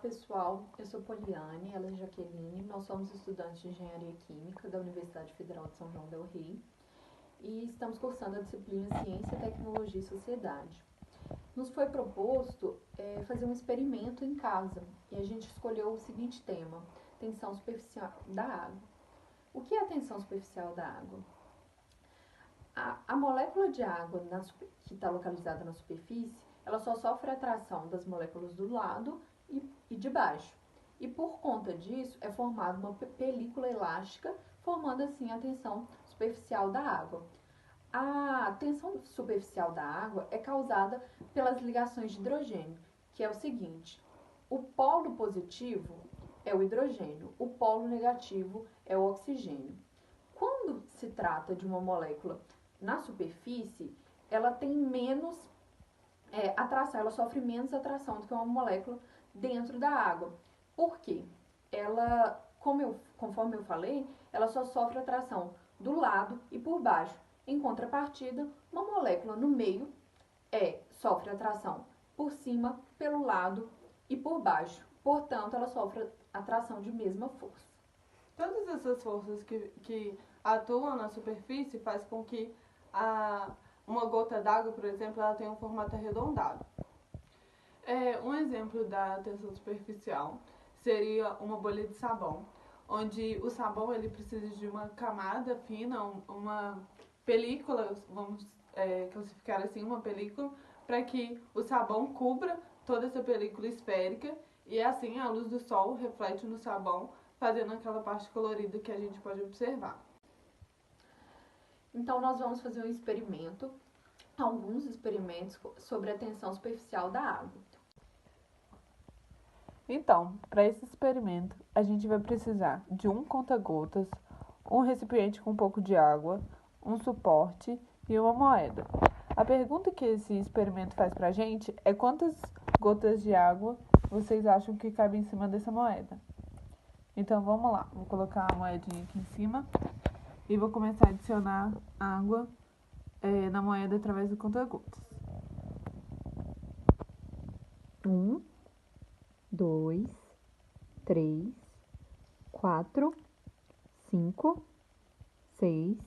pessoal, eu sou Poliane, ela é Jaqueline, nós somos estudantes de Engenharia Química da Universidade Federal de São João del Rei e estamos cursando a disciplina Ciência, Tecnologia e Sociedade. Nos foi proposto fazer um experimento em casa e a gente escolheu o seguinte tema: tensão superficial da água. O que é a tensão superficial da água? A molécula de água que está localizada na superfície, ela só sofre atração das moléculas do lado e de baixo. E por conta disso, é formada uma película elástica, formando assim a tensão superficial da água. A tensão superficial da água é causada pelas ligações de hidrogênio, que é o seguinte: o polo positivo é o hidrogênio, o polo negativo é o oxigênio. Quando se trata de uma molécula na superfície, ela tem menos atração, ela sofre menos atração do que uma molécula dentro da água. Por quê? Ela, conforme eu falei, ela só sofre atração do lado e por baixo. Em contrapartida, uma molécula no meio sofre atração por cima, pelo lado e por baixo. Portanto, ela sofre atração de mesma força. Todas essas forças que atuam na superfície faz com que uma gota d'água, por exemplo, ela tenha um formato arredondado. Um exemplo da tensão superficial seria uma bolha de sabão, onde o sabão ele precisa de uma camada fina, uma película, vamos classificar assim, uma película, para que o sabão cubra toda essa película esférica e assim a luz do sol reflete no sabão, fazendo aquela parte colorida que a gente pode observar. Então, nós vamos fazer um experimento, alguns experimentos sobre a tensão superficial da água. Então, para esse experimento, a gente vai precisar de um conta-gotas, um recipiente com um pouco de água, um suporte e uma moeda. A pergunta que esse experimento faz para a gente é quantas gotas de água vocês acham que cabem em cima dessa moeda. Então, vamos lá. Vou colocar a moedinha aqui em cima e vou começar a adicionar água na moeda através do conta-gotas. 1, 2, 3, 4, 5, 6,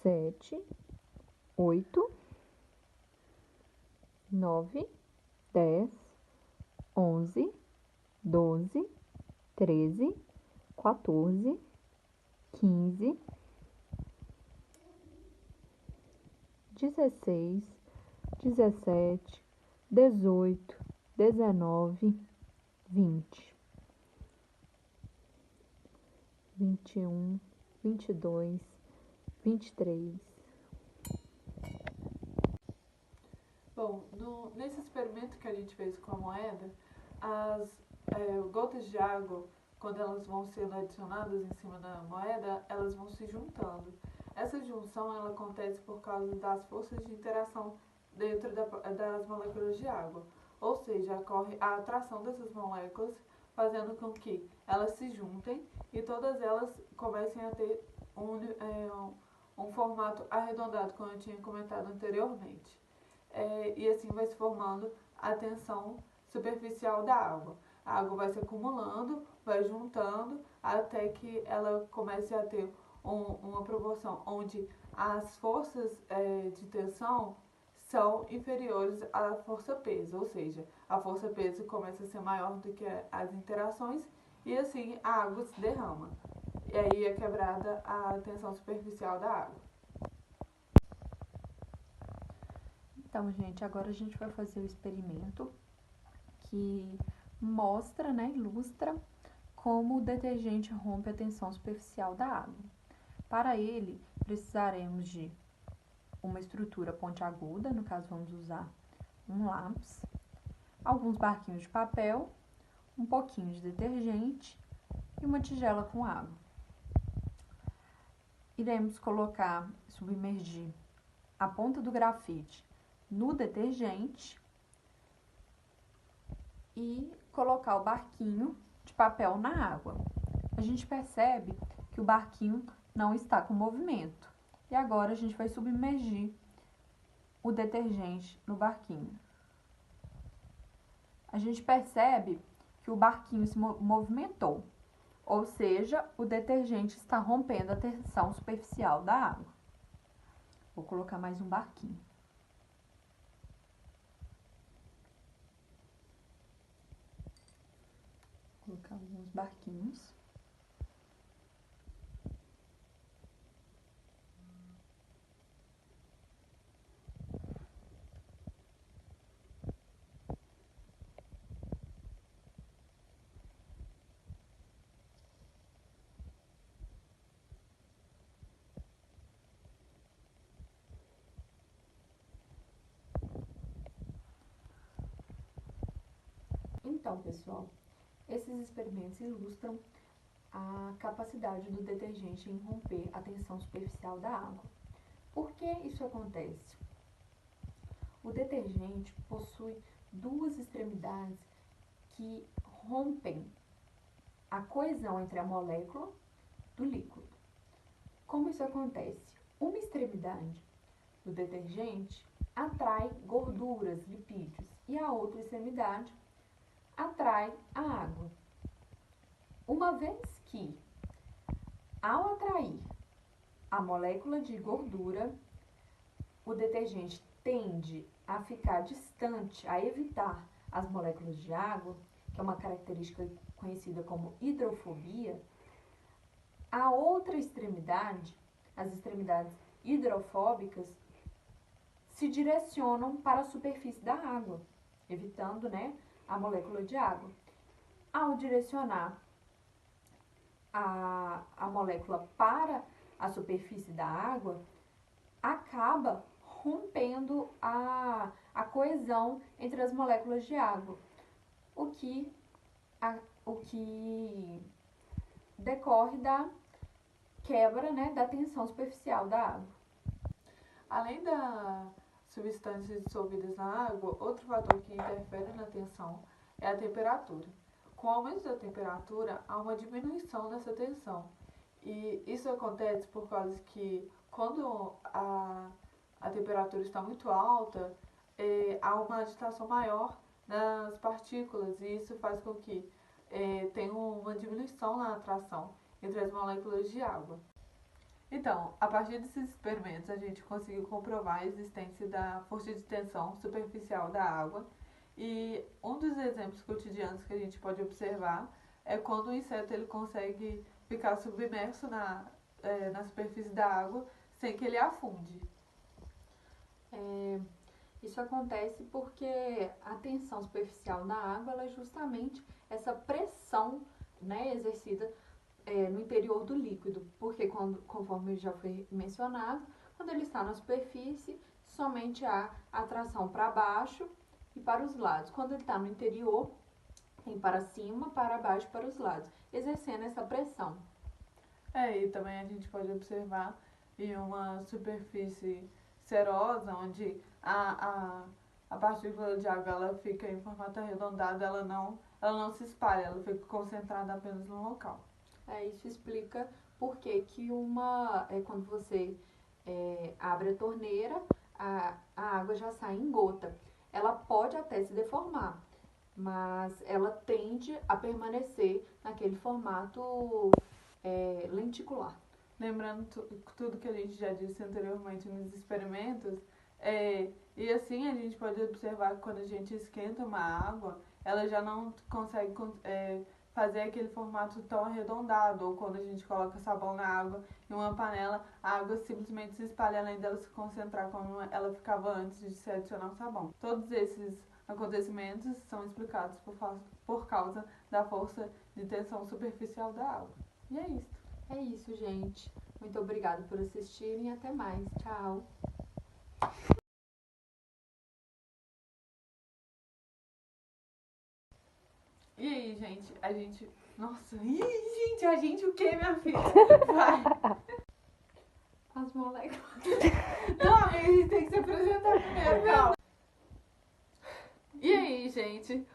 7, 8, 9, 10, 11, 12, 13, 14, 15, 16, 17, 18, 19, 20, 21, 22, 23. Bom, nesse experimento que a gente fez com a moeda, as gotas de água, quando elas vão sendo adicionadas em cima da moeda, elas vão se juntando. Essa junção ela acontece por causa das forças de interação dentro das moléculas de água. Ou seja, ocorre a atração dessas moléculas, fazendo com que elas se juntem e todas elas comecem a ter um formato arredondado, como eu tinha comentado anteriormente. E assim vai se formando a tensão superficial da água. A água vai se acumulando, vai juntando, até que ela comece a ter uma proporção onde as forças de tensão são inferiores à força-peso, ou seja, a força-peso começa a ser maior do que as interações e assim a água se derrama. E aí é quebrada a tensão superficial da água. Então, gente, agora a gente vai fazer o experimento que mostra, ilustra como o detergente rompe a tensão superficial da água. Para ele, precisaremos de uma estrutura pontiaguda, no caso vamos usar um lápis, alguns barquinhos de papel, um pouquinho de detergente e uma tigela com água. Iremos submergir a ponta do grafite no detergente e colocar o barquinho de papel na água. A gente percebe que o barquinho não está com movimento. E agora a gente vai submergir o detergente no barquinho. A gente percebe que o barquinho se movimentou, ou seja, o detergente está rompendo a tensão superficial da água. Vou colocar mais um barquinho. Vou colocar alguns barquinhos. Então, pessoal, esses experimentos ilustram a capacidade do detergente em romper a tensão superficial da água. Por que isso acontece? O detergente possui duas extremidades que rompem a coesão entre a molécula do líquido. Como isso acontece? Uma extremidade do detergente atrai gorduras, lipídios, e a outra extremidade atrai a água. Uma vez que, ao atrair a molécula de gordura, o detergente tende a ficar distante, a evitar as moléculas de água, que é uma característica conhecida como hidrofobia, a outra extremidade, as extremidades hidrofóbicas, se direcionam para a superfície da água, evitando, a molécula de água. Ao direcionar a molécula para a superfície da água, acaba rompendo a coesão entre as moléculas de água, o que decorre da quebra, da tensão superficial da água. Além das substâncias dissolvidas na água, outro fator que interfere na tensão é a temperatura. Com o aumento da temperatura, há uma diminuição nessa tensão. E isso acontece por causa que, quando a temperatura está muito alta, há uma agitação maior nas partículas, e isso faz com que tenha uma diminuição na atração entre as moléculas de água. Então, a partir desses experimentos, a gente conseguiu comprovar a existência da força de tensão superficial da água. E um dos exemplos cotidianos que a gente pode observar é quando o inseto ele consegue ficar submerso na superfície da água sem que ele afunde. Isso acontece porque a tensão superficial na água ela é justamente essa pressão, exercida no interior do líquido, porque conforme já foi mencionado, quando ele está na superfície, somente há atração para baixo e para os lados. Quando ele está no interior, tem para cima, para baixo e para os lados, exercendo essa pressão. E também a gente pode observar em uma superfície cerosa, onde a partícula de água ela fica em formato arredondado, ela não se espalha, ela fica concentrada apenas no local. Isso explica por que quando você abre a torneira, a água já sai em gota. Ela pode até se deformar, mas ela tende a permanecer naquele formato lenticular. Lembrando tudo que a gente já disse anteriormente nos experimentos, e assim a gente pode observar que quando a gente esquenta uma água, ela já não consegue fazer aquele formato tão arredondado, ou quando a gente coloca sabão na água em uma panela, a água simplesmente se espalha além dela se concentrar como ela ficava antes de se adicionar o sabão. Todos esses acontecimentos são explicados por causa da força de tensão superficial da água. E é isso. É isso, gente. Muito obrigada por assistirem e até mais. Tchau! E aí, gente? Nossa! A gente o que, minha filha? Vai! As moléculas. Não, a gente tem que se apresentar primeiro, calma. E aí, gente?